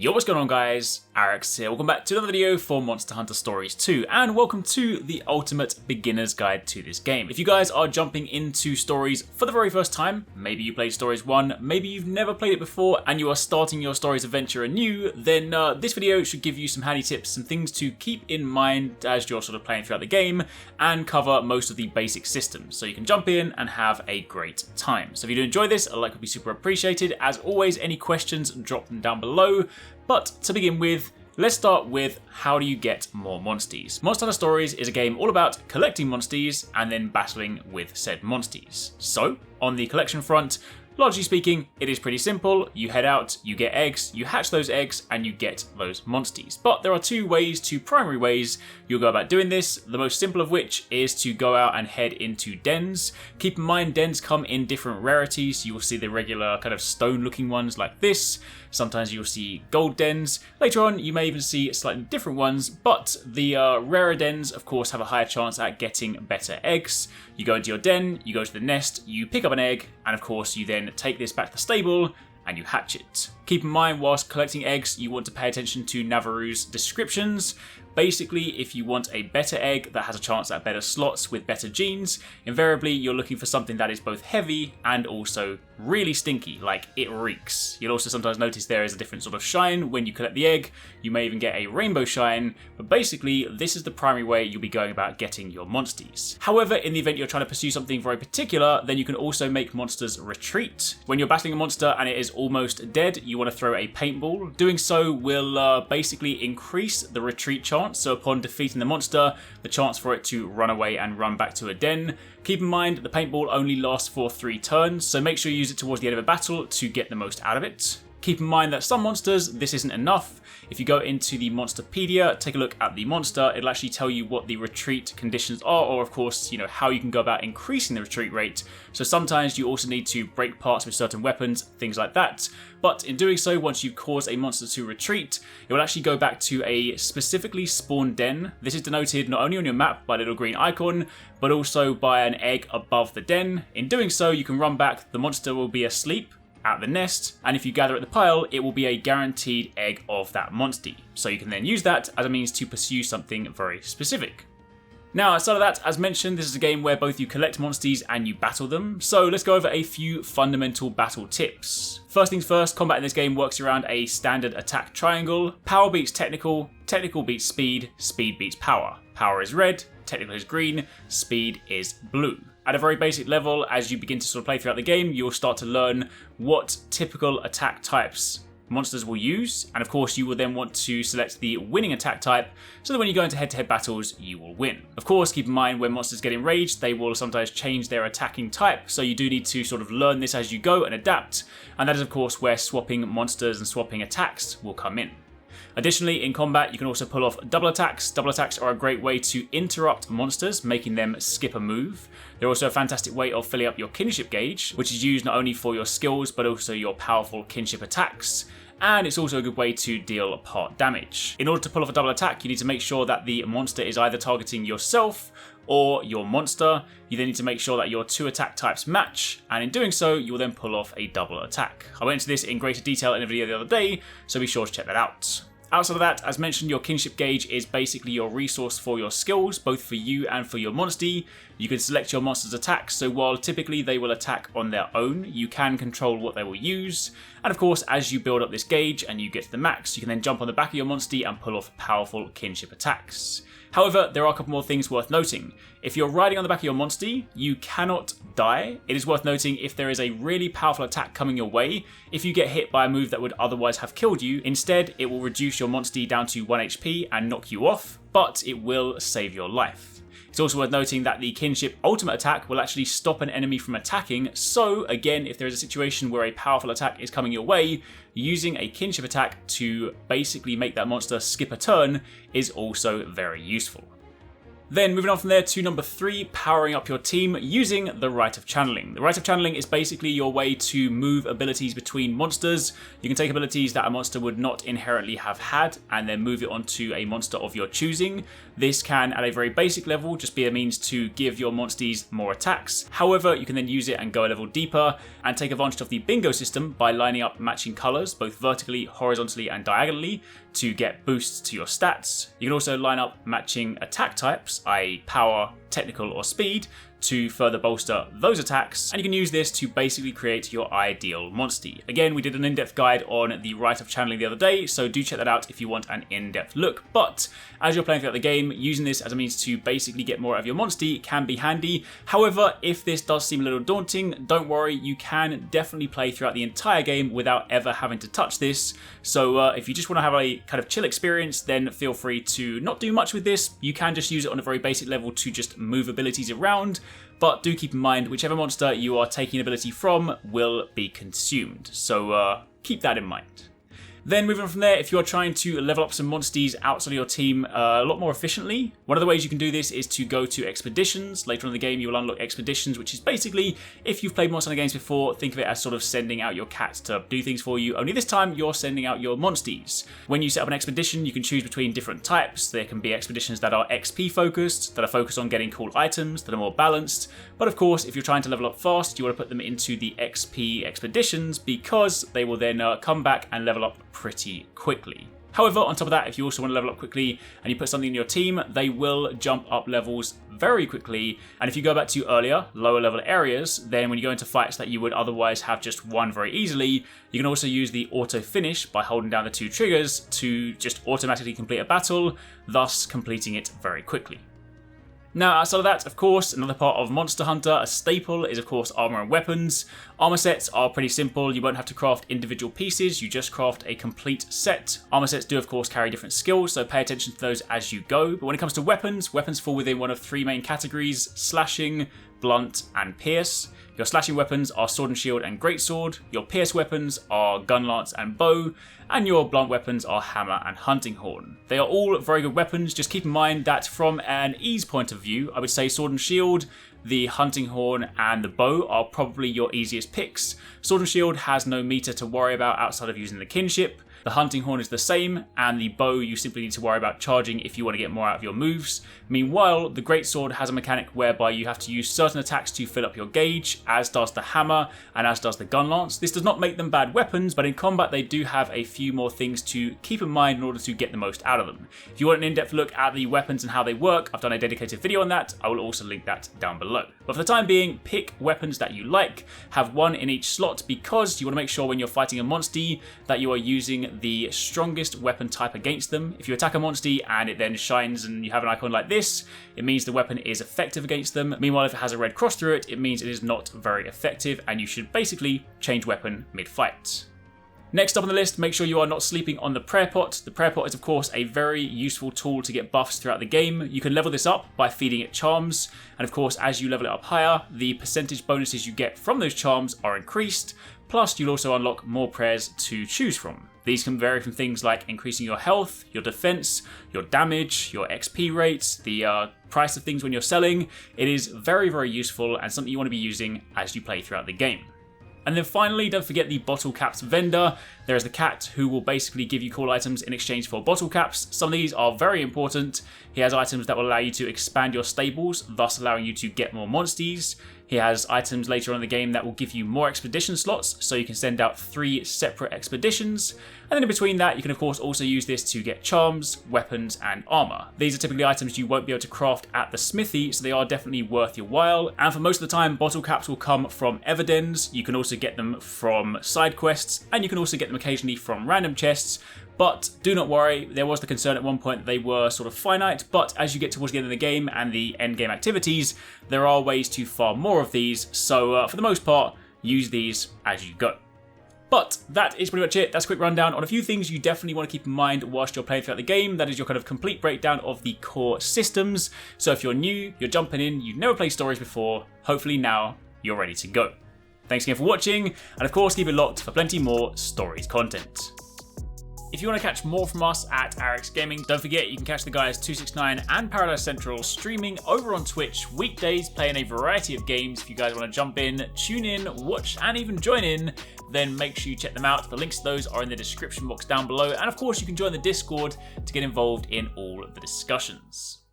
Yo, what's going on guys? Arekkz here. Welcome back to another video for Monster Hunter Stories 2 and welcome to the ultimate beginner's guide to this game. If you guys are jumping into Stories for the very first time, maybe you played Stories 1, maybe you've never played it before and you are starting your Stories adventure anew, then this video should give you some handy tips, some things to keep in mind as you're sort of playing throughout the game and cover most of the basic systems so you can jump in and have a great time. So if you do enjoy this, a like would be super appreciated. As always, any questions, drop them down below. But to begin with, let's start with how do you get more monsties. Monster Hunter Stories is a game all about collecting monsties and then battling with said monsties. So, on the collection front, largely speaking, it is pretty simple. You head out, you get eggs, you hatch those eggs, and you get those monsties. But there are two primary ways you'll go about doing this, the most simple of which is to go out and head into dens. Keep in mind, dens come in different rarities. You will see the regular kind of stone-looking ones like this. Sometimes you'll see gold dens. Later on, you may even see slightly different ones, but the rarer dens, of course, have a higher chance at getting better eggs. You go into your den, you go to the nest, you pick up an egg, and of course, you then take this back to the stable and you hatch it. Keep in mind, whilst collecting eggs, you want to pay attention to Naviru's descriptions. Basically, if you want a better egg that has a chance at better slots with better genes, invariably you're looking for something that is both heavy and also really stinky, like it reeks. You'll also sometimes notice there is a different sort of shine when you collect the egg. You may even get a rainbow shine, but basically this is the primary way you'll be going about getting your monsties. However, in the event you're trying to pursue something very particular, then you can also make monsters retreat. When you're battling a monster and it is almost dead, you want to throw a paintball. Doing so will basically increase the retreat chance. So upon defeating the monster, the chance for it to run away and run back to a den. Keep in mind the paintball only lasts for 3 turns, so make sure you use it towards the end of a battle to get the most out of it. Keep in mind that some monsters, this isn't enough. If you go into the Monsterpedia, take a look at the monster, it'll actually tell you what the retreat conditions are, or of course, how you can go about increasing the retreat rate. So sometimes you also need to break parts with certain weapons, things like that. But in doing so, once you've caused a monster to retreat, it will actually go back to a specifically spawned den. This is denoted not only on your map by a little green icon, but also by an egg above the den. In doing so, you can run back, the monster will be asleep at the nest, and if you gather at the pile, it will be a guaranteed egg of that monstie. So you can then use that as a means to pursue something very specific. Now, outside of that, as mentioned, this is a game where both you collect monsties and you battle them. So let's go over a few fundamental battle tips. First things first, combat in this game works around a standard attack triangle. Power beats technical, technical beats speed, speed beats power. Power is red, technical is green, speed is blue. At a very basic level, as you begin to sort of play throughout the game, you'll start to learn what typical attack types monsters will use, and of course you will then want to select the winning attack type so that when you go into head-to-head battles, you will win. Of course, keep in mind when monsters get enraged, they will sometimes change their attacking type, so you do need to sort of learn this as you go and adapt, and that is of course where swapping monsters and swapping attacks will come in. Additionally, in combat, you can also pull off double attacks. Double attacks are a great way to interrupt monsters, making them skip a move. They're also a fantastic way of filling up your kinship gauge, which is used not only for your skills, but also your powerful kinship attacks. And it's also a good way to deal part damage. In order to pull off a double attack, you need to make sure that the monster is either targeting yourself or your monster. You then need to make sure that your 2 attack types match, and in doing so, you'll then pull off a double attack. I went into this in greater detail in a video the other day, so be sure to check that out. Outside of that, as mentioned, your kinship gauge is basically your resource for your skills, both for you and for your monstie. You can select your monster's attacks, so while typically they will attack on their own, you can control what they will use. And of course, as you build up this gauge and you get to the max, you can then jump on the back of your monstie and pull off powerful kinship attacks. However, there are a couple more things worth noting. If you're riding on the back of your monstie, you cannot die. It is worth noting if there is a really powerful attack coming your way, if you get hit by a move that would otherwise have killed you, instead it will reduce your monstie down to 1 HP and knock you off, but it will save your life. It's also worth noting that the kinship ultimate attack will actually stop an enemy from attacking, so again, if there is a situation where a powerful attack is coming your way, using a kinship attack to basically make that monster skip a turn is also very useful. Then moving on from there to number 3, powering up your team using the RITE of Channeling. The RITE of Channeling is basically your way to move abilities between monsters. You can take abilities that a monster would not inherently have had and then move it onto a monster of your choosing. This can, at a very basic level, just be a means to give your monsties more attacks. However, you can then use it and go a level deeper and take advantage of the bingo system by lining up matching colours, both vertically, horizontally and diagonally, to get boosts to your stats. You can also line up matching attack types, i.e. power, technical or speed, to further bolster those attacks, and you can use this to basically create your ideal monstie. Again, we did an in-depth guide on the RITE of Channeling the other day, so do check that out if you want an in-depth look. But as you're playing throughout the game, using this as a means to basically get more out of your monstie can be handy. However, if this does seem a little daunting, don't worry, you can definitely play throughout the entire game without ever having to touch this. So if you just want to have a kind of chill experience, then feel free to not do much with this. You can just use it on a very basic level to just move abilities around. But do keep in mind, whichever monster you are taking ability from will be consumed. So keep that in mind. Then moving on from there, if you're trying to level up some monsties outside of your team a lot more efficiently, one of the ways you can do this is to go to expeditions. Later on in the game, you will unlock expeditions, which is basically, if you've played Monster Hunter games before, think of it as sort of sending out your cats to do things for you, only this time you're sending out your monsties. When you set up an expedition, you can choose between different types. There can be expeditions that are XP focused, that are focused on getting cool items, that are more balanced. But of course, if you're trying to level up fast, you want to put them into the XP expeditions because they will then come back and level up pretty quickly. However, on top of that, if you also want to level up quickly and you put something in your team, they will jump up levels very quickly. And if you go back to earlier, lower level areas, then when you go into fights that you would otherwise have just won very easily, you can also use the auto finish by holding down the 2 triggers to just automatically complete a battle, thus completing it very quickly. Now, outside of that, of course, another part of Monster Hunter, a staple, is of course armor and weapons. Armor sets are pretty simple. You won't have to craft individual pieces, you just craft a complete set. Armor sets do of course carry different skills, so pay attention to those as you go. But when it comes to weapons, weapons fall within one of 3 main categories: slashing, blunt, and pierce. Your slashing weapons are sword and shield and greatsword, your pierce weapons are gun, lance, and bow, and your blunt weapons are hammer and hunting horn. They are all very good weapons. Just keep in mind that from an ease point of view, I would say sword and shield, the hunting horn, and the bow are probably your easiest picks. Sword and shield has no meter to worry about outside of using the kinship. The hunting horn is the same, and the bow you simply need to worry about charging if you want to get more out of your moves. Meanwhile, the greatsword has a mechanic whereby you have to use certain attacks to fill up your gauge, as does the hammer, and as does the gun lance. This does not make them bad weapons, but in combat they do have a few more things to keep in mind in order to get the most out of them. If you want an in-depth look at the weapons and how they work, I've done a dedicated video on that. I will also link that down below. But for the time being, pick weapons that you like, have one in each slot, because you want to make sure when you're fighting a monstie that you are using the strongest weapon type against them. If you attack a monstie and it then shines and you have an icon like this, it means the weapon is effective against them. Meanwhile, if it has a red cross through it, it means it is not very effective, and you should basically change weapon mid-fight. Next up on the list, make sure you are not sleeping on the prayer pot. The prayer pot is of course a very useful tool to get buffs throughout the game. You can level this up by feeding it charms, and of course as you level it up higher, the percentage bonuses you get from those charms are increased, plus you'll also unlock more prayers to choose from. These can vary from things like increasing your health, your defense, your damage, your XP rates, the price of things when you're selling. It is very, very useful and something you want to be using as you play throughout the game. And then finally, don't forget the bottle caps vendor. There is the cat who will basically give you cool items in exchange for bottle caps. Some of these are very important. He has items that will allow you to expand your stables, thus allowing you to get more monsties. He has items later on in the game that will give you more expedition slots, so you can send out 3 separate expeditions. And then in between that, you can of course also use this to get charms, weapons, and armor. These are typically items you won't be able to craft at the smithy, so they are definitely worth your while. And for most of the time, bottle caps will come from Everdens. You can also get them from side quests, and you can also get them occasionally from random chests. But do not worry, there was the concern at one point that they were sort of finite, but as you get towards the end of the game and the end game activities, there are ways to farm more of these, so for the most part, use these as you go. But that is pretty much it. That's a quick rundown on a few things you definitely want to keep in mind whilst you're playing throughout the game. That is your kind of complete breakdown of the core systems. So if you're new, you're jumping in, you've never played stories before, hopefully now you're ready to go. Thanks again for watching, and of course keep it locked for plenty more stories content. If you want to catch more from us at Arekkz Gaming, don't forget you can catch the guys TwoSixNine and Paradise Central streaming over on Twitch weekdays, playing a variety of games. If you guys want to jump in, tune in, watch, and even join in, then make sure you check them out. The links to those are in the description box down below, and of course you can join the Discord to get involved in all of the discussions.